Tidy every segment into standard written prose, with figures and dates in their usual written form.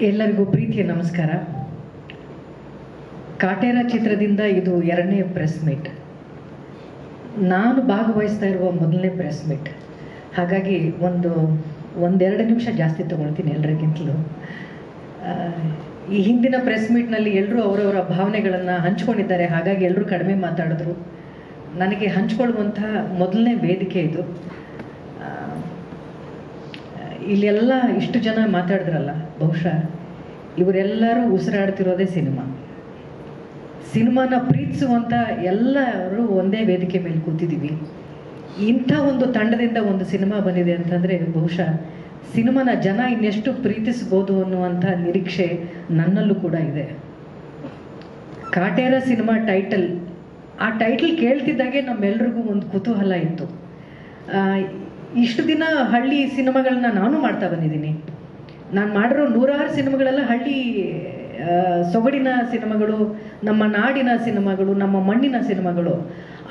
ಎಲ್ಲರಿಗೂ ಪ್ರೀತಿಯ ನಮಸ್ಕಾರ. ಕಾಟೇರ ಚಿತ್ರದಿಂದ ಇದು 2ನೇ ಪ್ರೆಸ್ ಮೀಟ್. ನಾನು ಭಾಗವಹಿಸ್ತಾ ಇರುವ ಮೊದಲನೇ ಪ್ರೆಸ್ ಮೀಟ್. ಹಾಗಾಗಿ ಒಂದೆರಡು ನಿಮಿಷ ಜಾಸ್ತಿ ತಗೊಳ್ತೀನಿ ಎಲ್ಲರಿಗಿಂತಲೂ. ಈ ಹಿಂದಿನ ಪ್ರೆಸ್ ಮೀಟ್ನಲ್ಲಿ ಎಲ್ಲರೂ ಅವರವರ ಭಾವನೆಗಳನ್ನು ಹಂಚ್ಕೊಂಡಿದ್ದಾರೆ. ಹಾಗಾಗಿ ಎಲ್ಲರೂ ಕಡಿಮೆ ಮಾತಾಡಿದ್ರು. ನನಗೆ ಹಂಚ್ಕೊಳ್ಳುವಂತಹ ಮೊದಲನೇ ವೇದಿಕೆ ಇದು. ಇಲ್ಲೆಲ್ಲ ಇಷ್ಟು ಜನ ಮಾತಾಡಿದ್ರಲ್ಲ, ಬಹುಶಃ ಇವರೆಲ್ಲರೂ ಉಸಿರಾಡ್ತಿರೋದೇ ಸಿನಿಮಾನ ಪ್ರೀತಿಸುವಂಥ ಎಲ್ಲರೂ ಒಂದೇ ವೇದಿಕೆ ಮೇಲೆ ಕೂತಿದ್ದೀವಿ. ಇಂಥ ಒಂದು ತಂಡದಿಂದ ಒಂದು ಸಿನಿಮಾ ಬಂದಿದೆ ಅಂತಂದರೆ ಬಹುಶಃ ಸಿನಿಮಾನ ಜನ ಇನ್ನೆಷ್ಟು ಪ್ರೀತಿಸ್ಬೋದು ಅನ್ನುವಂಥ ನಿರೀಕ್ಷೆ ನನ್ನಲ್ಲೂ ಕೂಡ ಇದೆ. ಕಾಟೇರ ಸಿನಿಮಾ ಟೈಟಲ್, ಆ ಟೈಟಲ್ ಕೇಳ್ತಿದ್ದಾಗೆ ನಮ್ಮೆಲ್ರಿಗೂ ಒಂದು ಕುತೂಹಲ ಇತ್ತು. ಇಷ್ಟು ದಿನ ಹಳ್ಳಿ ಸಿನಿಮಾಗಳನ್ನ ನಾನು ಮಾಡ್ತಾ ಬಂದಿದ್ದೀನಿ. ನಾನು ಮಾಡಿರೋ 100 ಸಿನಿಮಾಗಳೆಲ್ಲ ಹಳ್ಳಿ ಸೊಗಡಿನ ಸಿನಿಮಾಗಳು, ನಮ್ಮ ನಾಡಿನ ಸಿನಿಮಾಗಳು, ನಮ್ಮ ಮಣ್ಣಿನ ಸಿನಿಮಾಗಳು.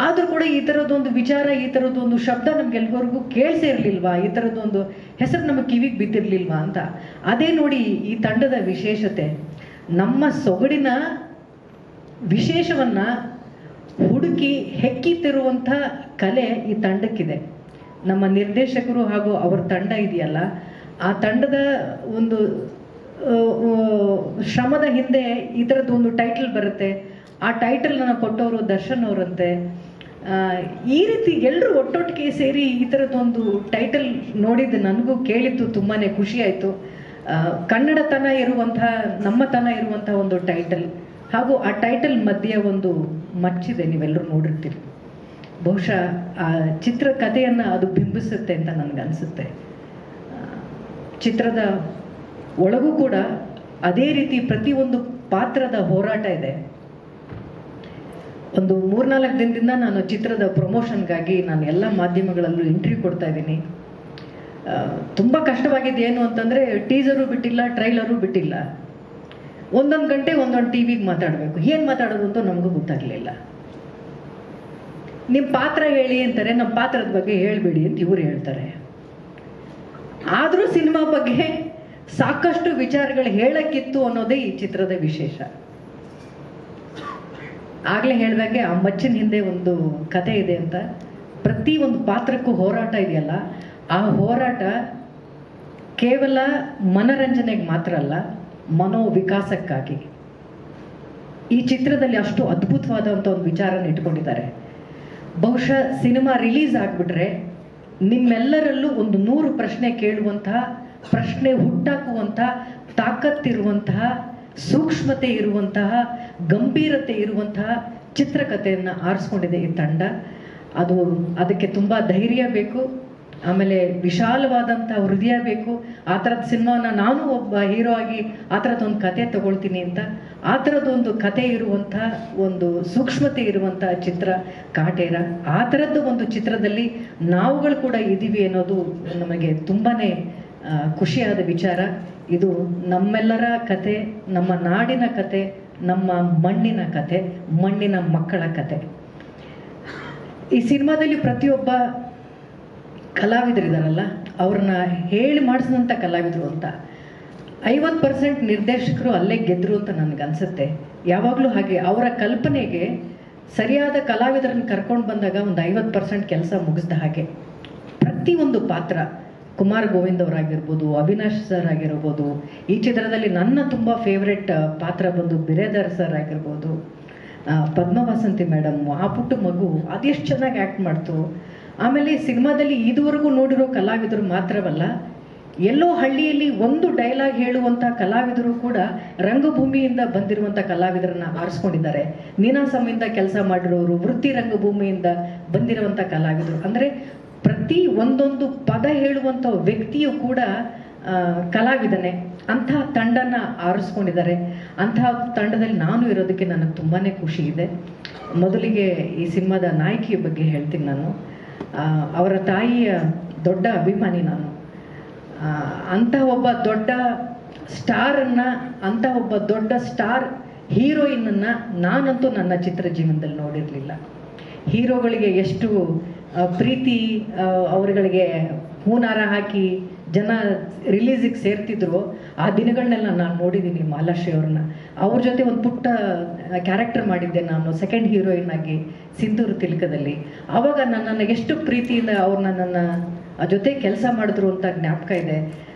ಆದರೂ ಕೂಡ ಈ ಥರದ್ದೊಂದು ವಿಚಾರ, ಈ ಥರದ್ದೊಂದು ಶಬ್ದ ನಮ್ಗೆಲ್ವರೆಗೂ ಕೇಳಿಸೇ ಇರಲಿಲ್ವಾ, ಈ ಥರದ್ದೊಂದು ಹೆಸರು ನಮ್ಮ ಕಿವಿಗೆ ಬಿದ್ದಿರಲಿಲ್ವಾ ಅಂತ. ಅದೇ ನೋಡಿ ಈ ತಂಡದ ವಿಶೇಷತೆ. ನಮ್ಮ ಸೊಗಡಿನ ವಿಶೇಷವನ್ನು ಹುಡುಕಿ ಹೆಕ್ಕಿತಿರುವಂಥ ಕಲೆ ಈ ತಂಡಕ್ಕಿದೆ. ನಮ್ಮ ನಿರ್ದೇಶಕರು ಹಾಗೂ ಅವರ ತಂಡ ಇದೆಯಲ್ಲ, ಆ ತಂಡದ ಒಂದು ಶ್ರಮದ ಹಿಂದೆ ಈ ಥರದ್ದು ಒಂದು ಟೈಟಲ್ ಬರುತ್ತೆ. ಆ ಟೈಟಲ್ನ ಕೊಟ್ಟವರು ದರ್ಶನ್ ಅವರಂತೆ. ಈ ರೀತಿ ಎಲ್ಲರೂ ಒಟ್ಟೊಟ್ಟಿಗೆ ಸೇರಿ ಈ ಥರದ್ದೊಂದು ಟೈಟಲ್ ನೋಡಿದ್ದು ನನಗೂ ಕೇಳಿದ್ದು ತುಂಬಾ ಖುಷಿ ಆಯಿತು. ಕನ್ನಡತನ ಇರುವಂತಹ, ನಮ್ಮತನ ಇರುವಂಥ ಒಂದು ಟೈಟಲ್. ಹಾಗೂ ಆ ಟೈಟಲ್ ಮಧ್ಯೆ ಒಂದು ಮಚ್ಚಿದೆ, ನೀವೆಲ್ಲರೂ ನೋಡಿರ್ತೀರಿ. ಬಹುಶಃ ಆ ಚಿತ್ರ ಕಥೆಯನ್ನು ಅದು ಬಿಂಬಿಸುತ್ತೆ ಅಂತ ನನಗನ್ಸುತ್ತೆ. ಚಿತ್ರದ ಒಳಗೂ ಕೂಡ ಅದೇ ರೀತಿ ಪ್ರತಿಯೊಂದು ಪಾತ್ರದ ಹೋರಾಟ ಇದೆ. ಒಂದು 3-4 ದಿನದಿಂದ ನಾನು ಚಿತ್ರದ ಪ್ರಮೋಷನ್ಗಾಗಿ ನಾನು ಎಲ್ಲ ಮಾಧ್ಯಮಗಳಲ್ಲೂ ಇಂಟರ್ವ್ಯೂ ಕೊಡ್ತಾ ಇದ್ದೀನಿ. ತುಂಬ ಕಷ್ಟವಾಗಿದ್ದು ಏನು ಅಂತಂದರೆ, ಟೀಸರು ಬಿಟ್ಟಿಲ್ಲ, ಟ್ರೈಲರು ಬಿಟ್ಟಿಲ್ಲ. 1 ಗಂಟೆ 1 ಟಿವಿಗೆ ಮಾತಾಡಬೇಕು. ಏನು ಮಾತಾಡೋದು ಅಂತ ನಮಗೂ ಗೊತ್ತಾಗಲಿಲ್ಲ. ನಿಮ್ಮ ಪಾತ್ರ ಹೇಳಿ ಅಂತಾರೆ, ನಮ್ಮ ಪಾತ್ರದ ಬಗ್ಗೆ ಹೇಳ್ಬೇಡಿ ಅಂತ ಇವರು ಹೇಳ್ತಾರೆ. ಆದರೂ ಸಿನಿಮಾ ಬಗ್ಗೆ ಸಾಕಷ್ಟು ವಿಚಾರಗಳು ಹೇಳಕ್ಕಿತ್ತು ಅನ್ನೋದೇ ಈ ಚಿತ್ರದ ವಿಶೇಷ. ಆಗಲೇ ಹೇಳ್ದಂಗೆ ಆ ಮಚ್ಚಿನ ಹಿಂದೆ ಒಂದು ಕತೆ ಇದೆ ಅಂತ. ಪ್ರತಿ ಒಂದು ಪಾತ್ರಕ್ಕೂ ಹೋರಾಟ ಇದೆಯಲ್ಲ, ಆ ಹೋರಾಟ ಕೇವಲ ಮನರಂಜನೆಗೆ ಮಾತ್ರ ಅಲ್ಲ, ಮನೋವಿಕಾಸಕ್ಕಾಗಿ. ಈ ಚಿತ್ರದಲ್ಲಿ ಅಷ್ಟು ಅದ್ಭುತವಾದಂಥ ಒಂದು ವಿಚಾರನ ಇಟ್ಕೊಂಡಿದ್ದಾರೆ. ಬಹುಶಃ ಸಿನಿಮಾ ರಿಲೀಸ್ ಆಗಿಬಿಟ್ರೆ ನಿಮ್ಮೆಲ್ಲರಲ್ಲೂ ಒಂದು 100 ಪ್ರಶ್ನೆ ಕೇಳುವಂತಹ, ಪ್ರಶ್ನೆ ಹುಟ್ಟಾಕುವಂತಹ ತಾಕತ್ತಿರುವಂತಹ, ಸೂಕ್ಷ್ಮತೆ ಇರುವಂತಹ, ಗಂಭೀರತೆ ಇರುವಂತಹ ಚಿತ್ರಕಥೆಯನ್ನು ಆರಿಸ್ಕೊಂಡಿದೆ ಈ ತಂಡ. ಅದಕ್ಕೆ ತುಂಬ ಧೈರ್ಯ ಬೇಕು, ಆಮೇಲೆ ವಿಶಾಲವಾದಂಥ ಹೃದಯ ಬೇಕು. ಆ ಥರದ ಸಿನಿಮಾನ ನಾನು ಒಬ್ಬ ಹೀರೋ ಆಗಿ ಆ ಥರದ್ದೊಂದು ಕತೆ ತಗೊಳ್ತೀನಿ ಅಂತ, ಆ ಥರದ್ದೊಂದು ಕತೆ ಇರುವಂಥ, ಒಂದು ಸೂಕ್ಷ್ಮತೆ ಇರುವಂಥ ಚಿತ್ರ ಕಾಟೇರ. ಆ ಥರದ್ದು ಒಂದು ಚಿತ್ರದಲ್ಲಿ ನಾವುಗಳು ಕೂಡ ಇದ್ದೀವಿ ಅನ್ನೋದು ನಮಗೆ ತುಂಬಾ ಖುಷಿಯಾದ ವಿಚಾರ. ಇದು ನಮ್ಮೆಲ್ಲರ ಕತೆ, ನಮ್ಮ ನಾಡಿನ ಕತೆ, ನಮ್ಮ ಮಣ್ಣಿನ ಕತೆ, ಮಣ್ಣಿನ ಮಕ್ಕಳ ಕತೆ. ಈ ಸಿನಿಮಾದಲ್ಲಿ ಪ್ರತಿಯೊಬ್ಬ ಕಲಾವಿದರಿದಾರಲ್ಲ, ಅವ್ರನ್ನ ಹೇಳಿ ಮಾಡಿಸಿದಂಥ ಕಲಾವಿದರು ಅಂತ. 50% ನಿರ್ದೇಶಕರು ಅಲ್ಲೇ ಗೆದ್ದರು ಅಂತ ನನಗನ್ಸುತ್ತೆ. ಯಾವಾಗಲೂ ಹಾಗೆ ಅವರ ಕಲ್ಪನೆಗೆ ಸರಿಯಾದ ಕಲಾವಿದರನ್ನು ಕರ್ಕೊಂಡು ಬಂದಾಗ ಒಂದು 50% ಕೆಲಸ ಮುಗಿಸ್ದ ಹಾಗೆ. ಪ್ರತಿಯೊಂದು ಪಾತ್ರ, ಕುಮಾರ್ ಗೋವಿಂದ್ ಅವರಾಗಿರ್ಬೋದು, ಅವಿನಾಶ್ ಸರ್ ಆಗಿರ್ಬೋದು, ಈ ಚಿತ್ರದಲ್ಲಿ ನನ್ನ ತುಂಬ ಫೇವ್ರೆಟ್ ಪಾತ್ರ ಬಂದು ಬಿರೇದರ್ ಸರ್ ಆಗಿರ್ಬೋದು, ಪದ್ಮವಾಸಂತಿ ಮೇಡಮ್, ಆ ಪುಟ್ಟ ಮಗು ಅದೆಷ್ಟು ಚೆನ್ನಾಗಿ ಆ್ಯಕ್ಟ್ ಮಾಡ್ತು. ಆಮೇಲೆ ಸಿನಿಮಾದಲ್ಲಿ ಇದುವರೆಗೂ ನೋಡಿರೋ ಕಲಾವಿದರು ಮಾತ್ರವಲ್ಲ, ಎಲ್ಲೋ ಹಳ್ಳಿಯಲ್ಲಿ ಒಂದು ಡೈಲಾಗ್ ಹೇಳುವಂಥ ಕಲಾವಿದರು ಕೂಡ ರಂಗಭೂಮಿಯಿಂದ ಬಂದಿರುವಂಥ ಕಲಾವಿದರನ್ನ ಆರಿಸ್ಕೊಂಡಿದ್ದಾರೆ. ನೀನಾಸಮಿಂದ ಕೆಲಸ ಮಾಡಿರೋರು, ವೃತ್ತಿ ರಂಗಭೂಮಿಯಿಂದ ಬಂದಿರುವಂಥ ಕಲಾವಿದರು. ಅಂದರೆ ಪ್ರತಿ ಒಂದೊಂದು ಪದ ಹೇಳುವಂಥ ವ್ಯಕ್ತಿಯು ಕೂಡ ಕಲಾವಿದನೇ. ಅಂತಹ ತಂಡನ ಆರಿಸ್ಕೊಂಡಿದ್ದಾರೆ. ಅಂತಹ ತಂಡದಲ್ಲಿ ನಾನು ಇರೋದಕ್ಕೆ ನನಗೆ ತುಂಬಾ ಖುಷಿ ಇದೆ. ಮೊದಲಿಗೆ ಈ ಸಿನಿಮಾದ ನಾಯಕಿಯ ಬಗ್ಗೆ ಹೇಳ್ತೀನಿ ನಾನು. ಅವರ ತಾಯಿಯ ದೊಡ್ಡ ಅಭಿಮಾನಿ ನಾನು. ಅಂಥ ಒಬ್ಬ ದೊಡ್ಡ ಸ್ಟಾರನ್ನು, ಅಂಥ ಒಬ್ಬ ದೊಡ್ಡ ಸ್ಟಾರ್ ಹೀರೋಯಿನನ್ನು ನಾನಂತೂ ನನ್ನ ಚಿತ್ರ ಜೀವನದಲ್ಲಿ ನೋಡಿರಲಿಲ್ಲ. ಹೀರೋಗಳಿಗೆ ಎಷ್ಟು ಪ್ರೀತಿ, ಅವರುಗಳಿಗೆ ಹೂನಾರ ಹಾಕಿ ಜನ ರಿಲೀಸಿಗೆ ಸೇರ್ತಿದ್ರು, ಆ ದಿನಗಳನ್ನೆಲ್ಲ ನಾನು ನೋಡಿದ್ದೀನಿ ಮಾಲಾಶ್ರೀ ಅವ್ರನ್ನ. ಅವ್ರ ಜೊತೆ ಒಂದು ಪುಟ್ಟ ಕ್ಯಾರೆಕ್ಟರ್ ಮಾಡಿದ್ದೆ ನಾನು, ಸೆಕೆಂಡ್ ಹೀರೋಯಿನ್ ಆಗಿ ಸಿಂಧೂರು ತಿಲಕದಲ್ಲಿ. ಆವಾಗ ನನ್ನನ್ನು ಎಷ್ಟು ಪ್ರೀತಿಯಿಂದ ಅವ್ರು ನನ್ನ ಜೊತೆ ಕೆಲಸ ಮಾಡಿದ್ರು ಅಂತ ಜ್ಞಾಪಕ ಇದೆ.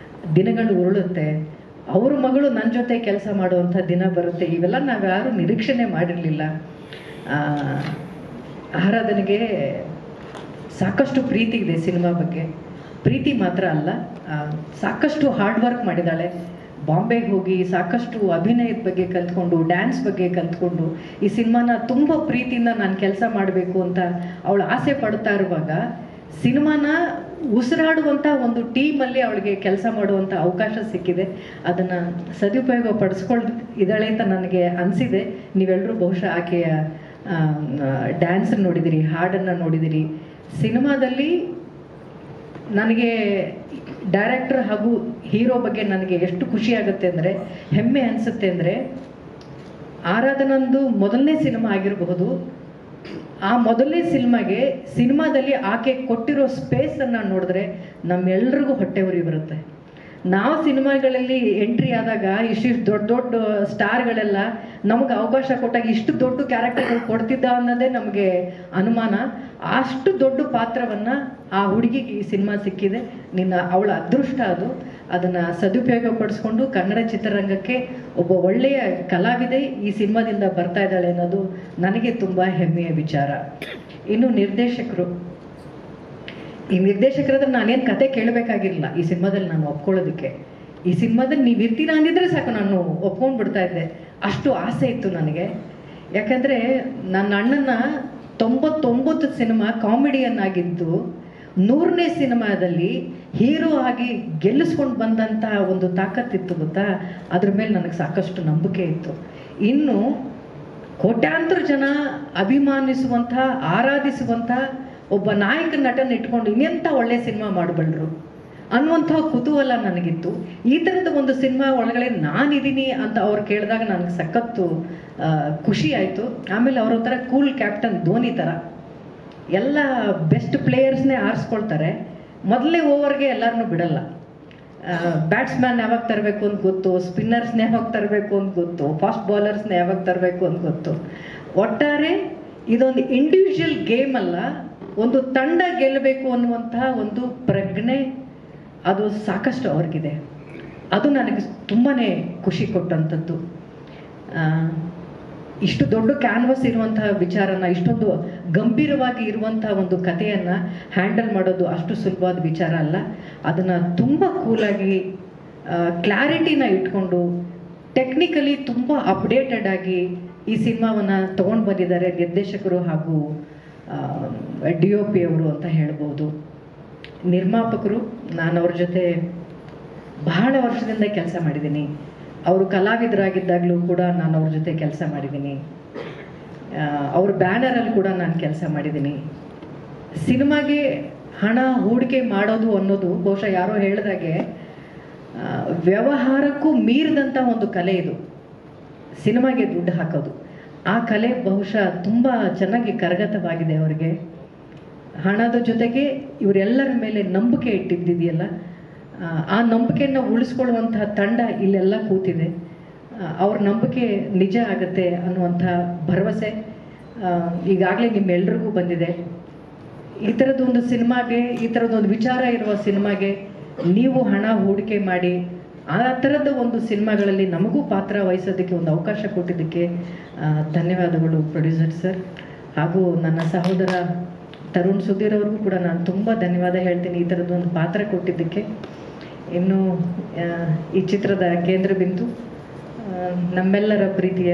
ದಿನಗಳು ಉರುಳುತ್ತೆ, ಅವ್ರ ಮಗಳು ನನ್ನ ಜೊತೆ ಕೆಲಸ ಮಾಡುವಂಥ ದಿನ ಬರುತ್ತೆ. ಇವೆಲ್ಲ ನಾವು ಯಾರು ನಿರೀಕ್ಷಣೆ ಮಾಡಿರಲಿಲ್ಲ. ಆರಾಧನೆಗೆ ಸಾಕಷ್ಟು ಪ್ರೀತಿ ಇದೆ ಸಿನಿಮಾ ಬಗ್ಗೆ. ಪ್ರೀತಿ ಮಾತ್ರ ಅಲ್ಲ, ಸಾಕಷ್ಟು ಹಾರ್ಡ್ ವರ್ಕ್ ಮಾಡಿದ್ದಾಳೆ. ಬಾಂಬೆಗೆ ಹೋಗಿ ಸಾಕಷ್ಟು ಅಭಿನಯದ ಬಗ್ಗೆ ಕಲ್ತ್ಕೊಂಡು, ಡ್ಯಾನ್ಸ್ ಬಗ್ಗೆ ಕಲ್ತ್ಕೊಂಡು ಈ ಸಿನಿಮಾನ ತುಂಬ ಪ್ರೀತಿಯಿಂದ ನಾನು ಕೆಲಸ ಮಾಡಬೇಕು ಅಂತ ಅವಳು ಆಸೆ ಪಡ್ತಾ ಇರುವಾಗ, ಸಿನಿಮಾನ ಉಸಿರಾಡುವಂಥ ಒಂದು ಟೀಮಲ್ಲಿ ಅವಳಿಗೆ ಕೆಲಸ ಮಾಡುವಂಥ ಅವಕಾಶ ಸಿಕ್ಕಿದೆ. ಅದನ್ನು ಸದುಪಯೋಗ ಪಡಿಸ್ಕೊಳ್ತಿದ್ದಾಳೆ ಅಂತ ನನಗೆ ಅನಿಸಿದೆ. ನೀವೆಲ್ಲರೂ ಬಹುಶಃ ಆಕೆಯ ಡ್ಯಾನ್ಸ್ ನೋಡಿದಿರಿ, ಹಾಡನ್ನು ನೋಡಿದಿರಿ. ಸಿನಿಮಾದಲ್ಲಿ ನನಗೆ ಡೈರೆಕ್ಟರ್ ಹಾಗೂ ಹೀರೋ ಬಗ್ಗೆ ನನಗೆ ಎಷ್ಟು ಖುಷಿ ಆಗುತ್ತೆ ಅಂದರೆ, ಹೆಮ್ಮೆ ಅನಿಸುತ್ತೆ ಅಂದರೆ, ಆರಾಧನಂದು ಮೊದಲನೇ ಸಿನಿಮಾ ಆಗಿರಬಹುದು. ಆ ಮೊದಲನೇ ಸಿನಿಮಾದಲ್ಲಿ ಆಕೆ ಕೊಟ್ಟಿರೋ ಸ್ಪೇಸನ್ನು ನೋಡಿದ್ರೆ ನಮ್ಮೆಲ್ರಿಗೂ ಹೊಟ್ಟೆ ಉರಿ ಬರುತ್ತೆ. ನಾವು ಸಿನಿಮಾಗಳಲ್ಲಿ ಎಂಟ್ರಿ ಆದಾಗ ಇಷ್ಟಿಷ್ಟು ದೊಡ್ಡ ದೊಡ್ಡ ಸ್ಟಾರ್ಗಳೆಲ್ಲ ನಮಗೆ ಅವಕಾಶ ಕೊಟ್ಟಾಗ ಇಷ್ಟು ದೊಡ್ಡ ಕ್ಯಾರೆಕ್ಟರ್ಗಳು ಕೊಡ್ತಿದ್ದ ಅನ್ನೋದೇ ನಮಗೆ ಅನುಮಾನ. ಅಷ್ಟು ದೊಡ್ಡ ಪಾತ್ರವನ್ನು ಆ ಹುಡುಗಿಗೆ ಈ ಸಿನಿಮಾ ಸಿಕ್ಕಿದೆ. ಅವಳ ಅದೃಷ್ಟ ಅದು. ಅದನ್ನು ಸದುಪಯೋಗ ಪಡಿಸ್ಕೊಂಡು ಕನ್ನಡ ಚಿತ್ರರಂಗಕ್ಕೆ ಒಬ್ಬ ಒಳ್ಳೆಯ ಕಲಾವಿದೆ ಈ ಸಿನಿಮಾದಿಂದ ಬರ್ತಾ ಇದ್ದಾಳೆ ಅನ್ನೋದು ನನಗೆ ತುಂಬ ಹೆಮ್ಮೆಯ ವಿಚಾರ. ಇನ್ನು ಈ ನಿರ್ದೇಶಕರಾದ್ರೆ ನಾನೇನು ಕತೆ ಕೇಳಬೇಕಾಗಿರಲಿಲ್ಲ ಈ ಸಿನಿಮಾದಲ್ಲಿ ನಾನು ಒಪ್ಕೊಳ್ಳೋದಕ್ಕೆ. ಈ ಸಿನಿಮಾದಲ್ಲಿ ನೀವು ಇರ್ತೀರಾ ಅಂದಿದ್ರೆ ಸಾಕು, ನಾನು ಒಪ್ಕೊಂಡು ಬಿಡ್ತಾ ಇದ್ದೆ. ಅಷ್ಟು ಆಸೆ ಇತ್ತು ನನಗೆ. ಯಾಕಂದರೆ ನನ್ನ ಅಣ್ಣನ 99 ಸಿನಿಮಾ ಕಾಮಿಡಿಯನ್ ಆಗಿದ್ದು, 100ನೇ ಸಿನಿಮಾದಲ್ಲಿ ಹೀರೋ ಆಗಿ ಗೆಲ್ಲಿಸ್ಕೊಂಡು ಬಂದಂಥ ಒಂದು ತಾಕತ್ತಿತ್ತು ಗೊತ್ತಾ. ಅದ್ರ ಮೇಲೆ ನನಗೆ ಸಾಕಷ್ಟು ನಂಬಿಕೆ ಇತ್ತು. ಇನ್ನು ಕೋಟ್ಯಾಂತರ ಜನ ಅಭಿಮಾನಿಸುವಂಥ, ಆರಾಧಿಸುವಂಥ ಒಬ್ಬ ನಾಯಕ ನಟನ ಇಟ್ಕೊಂಡು ಇನ್ನೆಂಥ ಒಳ್ಳೆ ಸಿನಿಮಾ ಮಾಡಬಲ್ಲರು ಅನ್ನುವಂಥ ಕುತೂಹಲ ನನಗಿತ್ತು. ಈ ಥರದ ಒಂದು ಸಿನಿಮಾ ಒಳಗಡೆ ನಾನಿದ್ದೀನಿ ಅಂತ ಅವ್ರು ಕೇಳಿದಾಗ ನನಗೆ ಸಖತ್ತು ಖುಷಿ ಆಯಿತು. ಆಮೇಲೆ ಅವ್ರ ಥರ ಕೂಲ್ ಕ್ಯಾಪ್ಟನ್ ಧೋನಿ ಥರ ಎಲ್ಲ ಬೆಸ್ಟ್ ಪ್ಲೇಯರ್ಸ್ನೇ ಆರಿಸ್ಕೊಳ್ತಾರೆ. ಮೊದಲನೇ ಓವರ್ಗೆ ಎಲ್ಲರನ್ನೂ ಬಿಡಲ್ಲ. ಬ್ಯಾಟ್ಸ್ಮ್ಯಾನ್ ಯಾವಾಗ ತರಬೇಕು ಅಂತ ಗೊತ್ತು, ಸ್ಪಿನ್ನರ್ಸ್ನ ಯಾವಾಗ ತರಬೇಕು ಅಂತ ಗೊತ್ತು, ಫಾಸ್ಟ್ ಬೌಲರ್ಸ್ನ ಯಾವಾಗ ತರಬೇಕು ಅಂತ ಗೊತ್ತು. ಒಟ್ಟಾರೆ ಇದೊಂದು ಇಂಡಿವಿಜುವಲ್ ಗೇಮ್ ಅಲ್ಲ, ಒಂದು ತಂಡ ಗೆಲ್ಲಬೇಕು ಅನ್ನುವಂತಹ ಒಂದು ಪ್ರಜ್ಞೆ ಅದು ಸಾಕಷ್ಟು ಅವ್ರಿಗಿದೆ. ಅದು ನನಗೆ ತುಂಬಾ ಖುಷಿ ಕೊಟ್ಟಂಥದ್ದು. ಇಷ್ಟು ದೊಡ್ಡ ಕ್ಯಾನ್ವಸ್ ಇರುವಂತಹ ವಿಚಾರನ, ಇಷ್ಟೊಂದು ಗಂಭೀರವಾಗಿ ಇರುವಂತಹ ಒಂದು ಕಥೆಯನ್ನು ಹ್ಯಾಂಡಲ್ ಮಾಡೋದು ಅಷ್ಟು ಸುಲಭವಾದ ವಿಚಾರ ಅಲ್ಲ. ಅದನ್ನು ತುಂಬ ಕೂಲಾಗಿ ಕ್ಲಾರಿಟಿನ ಇಟ್ಕೊಂಡು ಟೆಕ್ನಿಕಲಿ ತುಂಬ ಅಪ್ಡೇಟೆಡ್ ಆಗಿ ಈ ಸಿನಿಮಾವನ್ನು ತೊಗೊಂಡು ಬಂದಿದ್ದಾರೆ ನಿರ್ದೇಶಕರು ಹಾಗೂ DOP ಅವರು ಅಂತ ಹೇಳ್ಬೋದು. ನಿರ್ಮಾಪಕರು, ನಾನು ಅವ್ರ ಜೊತೆ ಬಹಳ ವರ್ಷದಿಂದ ಕೆಲಸ ಮಾಡಿದ್ದೀನಿ. ಅವರು ಕಲಾವಿದರಾಗಿದ್ದಾಗಲೂ ಕೂಡ ನಾನು ಅವ್ರ ಜೊತೆ ಕೆಲಸ ಮಾಡಿದ್ದೀನಿ. ಅವ್ರ ಬ್ಯಾನರಲ್ಲಿ ಕೂಡ ನಾನು ಕೆಲಸ ಮಾಡಿದ್ದೀನಿ. ಸಿನಿಮಾಗೆ ಹಣ ಹೂಡಿಕೆ ಮಾಡೋದು ಅನ್ನೋದು ಬಹುಶಃ ಯಾರೋ ಹೇಳಿದಾಗೆ ವ್ಯವಹಾರಕ್ಕೂ ಮೀರಿದಂಥ ಒಂದು ಕಲೆ ಇದು. ಸಿನಿಮಾಗೆ ದುಡ್ಡು ಹಾಕೋದು, ಆ ಕಲೆ ಬಹುಶಃ ತುಂಬ ಚೆನ್ನಾಗಿ ಕರಗತವಾಗಿದೆ ಅವರಿಗೆ. ಹಣದ ಜೊತೆಗೆ ಇವರೆಲ್ಲರ ಮೇಲೆ ನಂಬಿಕೆ ಇಟ್ಟಿದ್ದಿದೆಯಲ್ಲ, ಆ ನಂಬಿಕೆಯನ್ನು ಉಳಿಸ್ಕೊಳ್ಳುವಂತಹ ತಂಡ ಇಲ್ಲೆಲ್ಲ ಕೂತಿದೆ. ಅವ್ರ ನಂಬಿಕೆ ನಿಜ ಆಗುತ್ತೆ ಅನ್ನುವಂಥ ಭರವಸೆ ಈಗಾಗಲೇ ನಿಮ್ಮೆಲ್ರಿಗೂ ಬಂದಿದೆ. ಈ ಥರದ್ದೊಂದು ಸಿನಿಮಾಗೆ, ಈ ಥರದ್ದೊಂದು ವಿಚಾರ ಇರುವ ಸಿನಿಮಾಗೆ ನೀವು ಹಣ ಹೂಡಿಕೆ ಮಾಡಿ ಆ ಥರದ ಒಂದು ಸಿನಿಮಾಗಳಲ್ಲಿ ನಮಗೂ ಪಾತ್ರ ವಹಿಸೋದಕ್ಕೆ ಒಂದು ಅವಕಾಶ ಕೊಟ್ಟಿದ್ದಕ್ಕೆ ಧನ್ಯವಾದಗಳು ಪ್ರೊಡ್ಯೂಸರ್ ಸರ್. ಹಾಗೂ ನನ್ನ ಸಹೋದರ ತರುಣ್ ಸುಧೀರ್ ಅವ್ರಿಗೂ ಕೂಡ ನಾನು ತುಂಬ ಧನ್ಯವಾದ ಹೇಳ್ತೀನಿ ಈ ಥರದ್ದೊಂದು ಪಾತ್ರ ಕೊಟ್ಟಿದ್ದಕ್ಕೆ. ಇನ್ನು ಈ ಚಿತ್ರದ ಕೇಂದ್ರ ಬಿಂದು ನಮ್ಮೆಲ್ಲರ ಪ್ರೀತಿಯ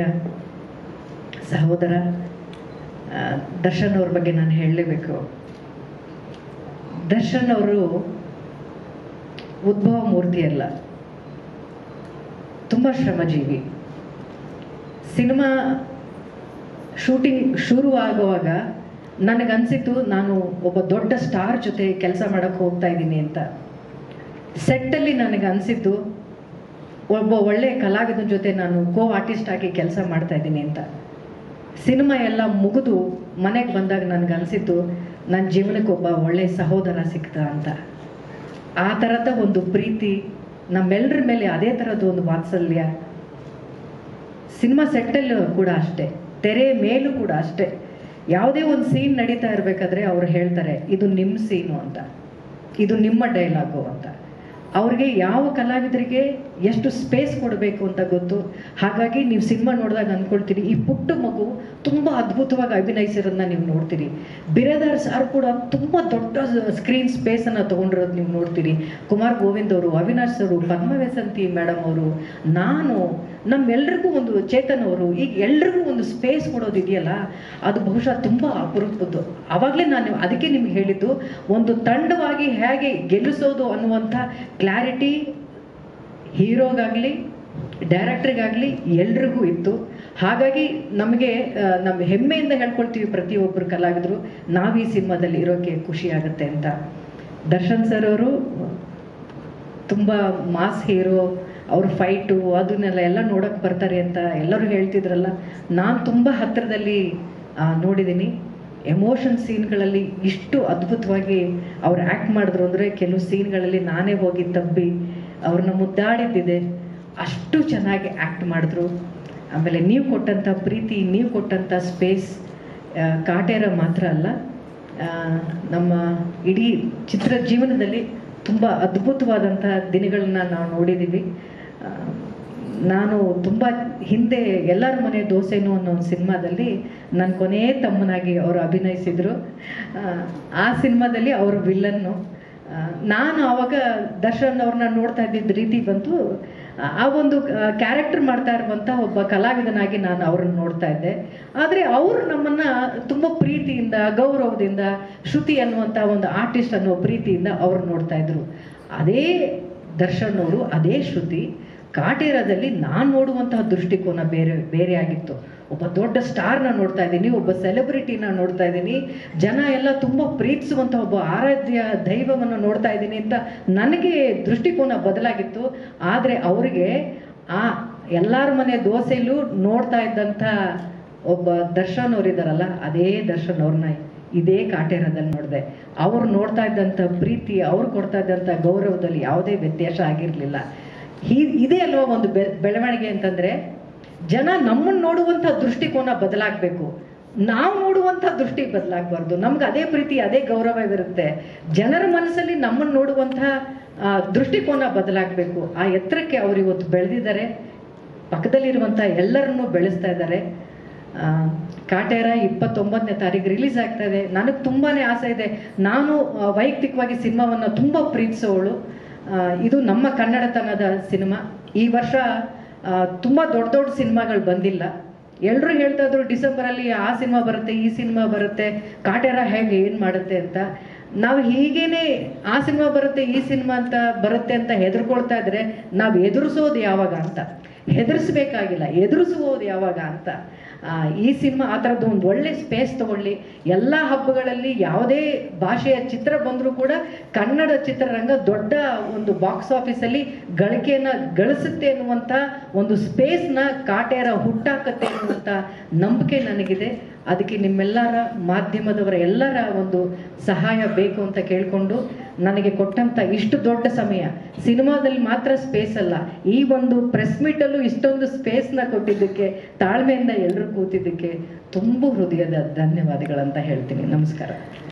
ಸಹೋದರ ದರ್ಶನ್ ಅವ್ರ ಬಗ್ಗೆ ನಾನು ಹೇಳಲೇಬೇಕು. ದರ್ಶನ್ ಅವರು ಉದ್ಭವ ಮೂರ್ತಿ ಅಲ್ಲ, ತುಂಬ ಶ್ರಮಜೀವಿ. ಸಿನಿಮಾ ಶೂಟಿಂಗ್ ಶುರು ಆಗುವಾಗ ನನಗನ್ಸಿತ್ತು ನಾನು ಒಬ್ಬ ದೊಡ್ಡ ಸ್ಟಾರ್ ಜೊತೆ ಕೆಲಸ ಮಾಡೋಕ್ಕೆ ಹೋಗ್ತಾ ಇದ್ದೀನಿ ಅಂತ. ಸೆಟ್ಟಲ್ಲಿ ನನಗೆ ಅನಿಸಿದ್ದು ಒಬ್ಬ ಒಳ್ಳೆಯ ಕಲಾವಿದನ ಜೊತೆ ನಾನು ಆರ್ಟಿಸ್ಟ್ ಆಗಿ ಕೆಲಸ ಮಾಡ್ತಾ ಇದ್ದೀನಿ ಅಂತ. ಸಿನಿಮಾ ಎಲ್ಲ ಮುಗಿದು ಮನೆಗೆ ಬಂದಾಗ ನನಗನ್ಸಿತ್ತು ನನ್ನ ಜೀವನಕ್ಕೆ ಒಬ್ಬ ಒಳ್ಳೆಯ ಸಹೋದರ ಸಿಕ್ತ ಅಂತ. ಆ ಥರದ ಒಂದು ಪ್ರೀತಿ, ನಮ್ಮೆಲ್ಲರ ಮೇಲೆ ಅದೇ ಥರದ್ದು ಒಂದು ವಾತ್ಸಲ್ಯ. ಸಿನಿಮಾ ಸೆಟ್ಟಲ್ಲೂ ಕೂಡ ಅಷ್ಟೇ, ತೆರೆ ಮೇಲೂ ಕೂಡ ಅಷ್ಟೇ. ಯಾವುದೇ ಒಂದು ಸೀನ್ ನಡೀತಾ ಇರಬೇಕಾದ್ರೆ ಅವ್ರು ಹೇಳ್ತಾರೆ ಇದು ನಿಮ್ಮ ಸೀನು ಅಂತ, ಇದು ನಿಮ್ಮ ಡೈಲಾಗು ಅಂತ. ಅವ್ರಿಗೆ ಯಾವ ಕಲಾವಿದರಿಗೆ ಎಷ್ಟು ಸ್ಪೇಸ್ ಕೊಡಬೇಕು ಅಂತ ಗೊತ್ತು. ಹಾಗಾಗಿ ನೀವು ಸಿನಿಮಾ ನೋಡಿದಾಗ ಅಂದ್ಕೊಳ್ತೀರಿ ಈ ಪುಟ್ಟ ಮಗು ತುಂಬ ಅದ್ಭುತವಾಗಿ ಅಭಿನಯಿಸಿರೋದನ್ನ ನೀವು ನೋಡ್ತೀರಿ. ಬಿರೇದಾರ್ ಸಾರ್ ಕೂಡ ತುಂಬ ದೊಡ್ಡ ಸ್ಕ್ರೀನ್ ಸ್ಪೇಸನ್ನು ತೊಗೊಂಡಿರೋದು ನೀವು ನೋಡ್ತೀರಿ. ಕುಮಾರ್ ಗೋವಿಂದ್ ಅವರು, ಅವಿನಾಶ್ ಅವರು, ಪದ್ಮವ್ಯಸಂತಿ ಮೇಡಮ್ ಅವರು, ನಾನು, ನಮ್ಮೆಲ್ರಿಗೂ ಒಂದು ಚೇತನ್ ಅವರು, ಈಗ ಎಲ್ರಿಗೂ ಒಂದು ಸ್ಪೇಸ್ ಕೊಡೋದಿದೆಯಲ್ಲ, ಅದು ಬಹುಶಃ ತುಂಬ ಅಪರೂಪದ್ದು. ಆವಾಗಲೇ ನಾನು ಅದಕ್ಕೆ ನಿಮ್ಗೆ ಹೇಳಿದ್ದು, ಒಂದು ತಂಡವಾಗಿ ಹೇಗೆ ಗೆಲ್ಲಿಸೋದು ಅನ್ನುವಂಥ ಕ್ಲಾರಿಟಿ ಹೀರೋಗಾಗಲಿ ಡೈರೆಕ್ಟ್ರಿಗಾಗಲಿ ಎಲ್ರಿಗೂ ಇತ್ತು. ಹಾಗಾಗಿ ನಮಗೆ ನಮ್ಮ ಹೆಮ್ಮೆಯಿಂದ ಹೇಳ್ಕೊಳ್ತೀವಿ ಪ್ರತಿಯೊಬ್ಬರು ಕಲಾವಿದರು, ನಾವು ಈ ಸಿನಿಮಾದಲ್ಲಿ ಇರೋಕ್ಕೆ ಖುಷಿ ಆಗುತ್ತೆ ಅಂತ. ದರ್ಶನ್ ಸರ್ ಅವರು ತುಂಬ ಮಾಸ್ ಹೀರೋ, ಅವ್ರ ಫೈಟು ಅದನ್ನೆಲ್ಲ ನೋಡೋಕ್ಕೆ ಬರ್ತಾರೆ ಅಂತ ಎಲ್ಲರೂ ಹೇಳ್ತಿದ್ರಲ್ಲ, ನಾನು ತುಂಬ ಹತ್ತಿರದಲ್ಲಿ ನೋಡಿದ್ದೀನಿ. ಎಮೋಷನ್ ಸೀನ್ಗಳಲ್ಲಿ ಇಷ್ಟು ಅದ್ಭುತವಾಗಿ ಅವ್ರು ಆ್ಯಕ್ಟ್ ಮಾಡಿದ್ರು ಅಂದರೆ, ಕೆಲವು ಸೀನ್ಗಳಲ್ಲಿ ನಾನೇ ಹೋಗಿ ತಬ್ಬಿ ಅವ್ರನ್ನ ಮುದ್ದಾಡಿದ್ದಿದೆ. ಅಷ್ಟು ಚೆನ್ನಾಗಿ ಆ್ಯಕ್ಟ್ ಮಾಡಿದ್ರು. ಆಮೇಲೆ ನೀವು ಕೊಟ್ಟಂಥ ಪ್ರೀತಿ, ನೀವು ಕೊಟ್ಟಂಥ ಸ್ಪೇಸ್ ಕಾಟೇರ ಮಾತ್ರ ಅಲ್ಲ, ನಮ್ಮ ಇಡೀ ಚಿತ್ರ ಜೀವನದಲ್ಲಿ ತುಂಬ ಅದ್ಭುತವಾದಂಥ ದಿನಗಳನ್ನ ನಾವು ನೋಡಿದ್ದೀವಿ. ನಾನು ತುಂಬ ಹಿಂದೆ ಎಲ್ಲರ ಮನೆ ದೋಸೆನು ಅನ್ನೋ ಒಂದು ಸಿನಿಮಾದಲ್ಲಿ ನನ್ನ ಕೊನೆಯ ತಮ್ಮನಾಗಿ ಅವರು ಅಭಿನಯಿಸಿದರು. ಆ ಸಿನಿಮಾದಲ್ಲಿ ಅವರು ವಿಲ್ಲನ್ನು. ನಾನು ಆವಾಗ ದರ್ಶನ್ ಅವ್ರನ್ನ ನೋಡ್ತಾ ಇದ್ದಿದ್ದ ರೀತಿ ಬಂತು, ಆ ಒಂದು ಕ್ಯಾರೆಕ್ಟರ್ ಮಾಡ್ತಾ ಇರುವಂಥ ಒಬ್ಬ ಕಲಾವಿದನಾಗಿ ನಾನು ಅವ್ರನ್ನ ನೋಡ್ತಾ ಇದ್ದೆ. ಆದರೆ ಅವರು ನಮ್ಮನ್ನು ತುಂಬ ಪ್ರೀತಿಯಿಂದ, ಗೌರವದಿಂದ, ಶ್ರುತಿ ಅನ್ನುವಂಥ ಒಂದು ಆರ್ಟಿಸ್ಟ್ ಅನ್ನೋ ಪ್ರೀತಿಯಿಂದ ಅವ್ರು ನೋಡ್ತಾ ಇದ್ರು. ಅದೇ ದರ್ಶನ್ ಅವರು, ಅದೇ ಶ್ರುತಿ ಕಾಟೇರದಲ್ಲಿ ನಾನು ನೋಡುವಂತಹ ದೃಷ್ಟಿಕೋನ ಬೇರೆ ಆಗಿತ್ತು. ಒಬ್ಬ ದೊಡ್ಡ ಸ್ಟಾರ್ನ ನೋಡ್ತಾ ಇದ್ದೀನಿ, ಒಬ್ಬ ಸೆಲೆಬ್ರಿಟಿನ ನೋಡ್ತಾ ಇದ್ದೀನಿ, ಜನ ಎಲ್ಲ ತುಂಬ ಪ್ರೀತಿಸುವಂಥ ಒಬ್ಬ ಆರಾಧ್ಯ ದೈವವನ್ನು ನೋಡ್ತಾ ಇದ್ದೀನಿ ಅಂತ ನನಗೆ ದೃಷ್ಟಿಕೋನ ಬದಲಾಗಿತ್ತು. ಆದರೆ ಅವರಿಗೆ ಆ ಎಲ್ಲರ ಮನೆ ದೋಸೆಯಲ್ಲೂ ನೋಡ್ತಾ ಇದ್ದಂಥ ಒಬ್ಬ ದರ್ಶನ್ ಅವರಿದ್ದಾರಲ್ಲ, ಅದೇ ದರ್ಶನ್ ಅವ್ರನ್ನ ಇದೇ ಕಾಟೇರದಲ್ಲಿ ನೋಡಿದೆ. ಅವ್ರು ನೋಡ್ತಾ ಇದ್ದಂಥ ಪ್ರೀತಿ, ಅವ್ರು ಕೊಡ್ತಾ ಇದ್ದಂಥ ಗೌರವದಲ್ಲಿ ಯಾವುದೇ ವ್ಯತ್ಯಾಸ ಆಗಿರಲಿಲ್ಲ. ಇದೇ ಅಲ್ವಾ ಒಂದು ಬೆಳವಣಿಗೆ ಅಂತಂದರೆ, ಜನ ನಮ್ಮನ್ನು ನೋಡುವಂಥ ದೃಷ್ಟಿಕೋನ ಬದಲಾಗಬೇಕು, ನಾವು ನೋಡುವಂಥ ದೃಷ್ಟಿ ಬದಲಾಗಬಾರ್ದು. ನಮ್ಗೆ ಅದೇ ಪ್ರೀತಿ, ಅದೇ ಗೌರವವಿರುತ್ತೆ. ಜನರ ಮನಸ್ಸಲ್ಲಿ ನಮ್ಮನ್ನು ನೋಡುವಂಥ ದೃಷ್ಟಿಕೋನ ಬದಲಾಗಬೇಕು. ಆ ಎತ್ತರಕ್ಕೆ ಅವರು ಇವತ್ತು ಬೆಳೆದಿದ್ದಾರೆ. ಪಕ್ಕದಲ್ಲಿರುವಂಥ ಎಲ್ಲರನ್ನೂ ಬೆಳೆಸ್ತಾ ಇದ್ದಾರೆ. ಕಾಟೇರ 29ನೇ ತಾರೀಕು ರಿಲೀಸ್ ಆಗ್ತಾ ಇದೆ. ನನಗೆ ತುಂಬಾ ಆಸೆ ಇದೆ. ನಾನು ವೈಯಕ್ತಿಕವಾಗಿ ಸಿನಿಮಾವನ್ನು ತುಂಬ ಪ್ರೀತಿಸೋಳು. ಇದು ನಮ್ಮ ಕನ್ನಡತನದ ಸಿನಿಮಾ. ಈ ವರ್ಷ ತುಂಬ ದೊಡ್ಡ ದೊಡ್ಡ ಸಿನಿಮಾಗಳು ಬಂದಿಲ್ಲ. ಎಲ್ಲರೂ ಹೇಳ್ತಾ ಇದ್ರು ಡಿಸೆಂಬರಲ್ಲಿ ಆ ಸಿನಿಮಾ ಬರುತ್ತೆ, ಈ ಸಿನಿಮಾ ಬರುತ್ತೆ, ಕಾಟೇರ ಹೇಗೆ ಏನು ಮಾಡುತ್ತೆ ಅಂತ. ನಾವು ಹೀಗೇನೆ ಆ ಸಿನಿಮಾ ಬರುತ್ತೆ, ಈ ಸಿನಿಮಾ ಅಂತ ಬರುತ್ತೆ ಅಂತ ಹೆದರ್ಕೊಳ್ತಾ ಇದ್ರೆ ನಾವು ಎದುರಿಸೋದು ಯಾವಾಗ ಅಂತ, ಹೆದರಿಸ್ಬೇಕಾಗಿಲ್ಲ, ಎದುರಿಸುವುದು ಯಾವಾಗ ಅಂತ. ಈ ಸಿನಿಮಾ ಆ ಥರದ್ದು ಒಂದು ಒಳ್ಳೆ ಸ್ಪೇಸ್ ತಗೊಳ್ಳಿ. ಎಲ್ಲ ಹಬ್ಬಗಳಲ್ಲಿ ಯಾವುದೇ ಭಾಷೆಯ ಚಿತ್ರ ಬಂದರೂ ಕೂಡ ಕನ್ನಡ ಚಿತ್ರರಂಗ ದೊಡ್ಡ ಒಂದು ಬಾಕ್ಸ್ ಆಫೀಸಲ್ಲಿ ಗಳಿಕೆಯನ್ನು ಗಳಿಸುತ್ತೆ ಅನ್ನುವಂಥ ಒಂದು ಸ್ಪೇಸ್ನ ಕಾಟೇರ ಹುಟ್ಟಾಕತ್ತೆ ಅನ್ನುವಂಥ ನಂಬಿಕೆ ನನಗಿದೆ. ಅದಕ್ಕೆ ನಿಮ್ಮೆಲ್ಲರ ಮಾಧ್ಯಮದವರ ಎಲ್ಲರ ಒಂದು ಸಹಾಯ ಬೇಕು ಅಂತ ಕೇಳಿಕೊಂಡು, ನನಗೆ ಕೊಟ್ಟಂಥ ಇಷ್ಟು ದೊಡ್ಡ ಸಮಯ, ಸಿನಿಮಾದಲ್ಲಿ ಮಾತ್ರ ಸ್ಪೇಸ್ ಅಲ್ಲ, ಈ ಒಂದು ಪ್ರೆಸ್ ಮೀಟಲ್ಲೂ ಇಷ್ಟೊಂದು ಸ್ಪೇಸ್ನ ಕೊಟ್ಟಿದ್ದಕ್ಕೆ, ತಾಳ್ಮೆಯಿಂದ ಎಲ್ಲರೂ ಕೂತಿದ್ದಕ್ಕೆ ತುಂಬ ಹೃದಯದ ಧನ್ಯವಾದಗಳಂತ ಹೇಳ್ತೀನಿ. ನಮಸ್ಕಾರ.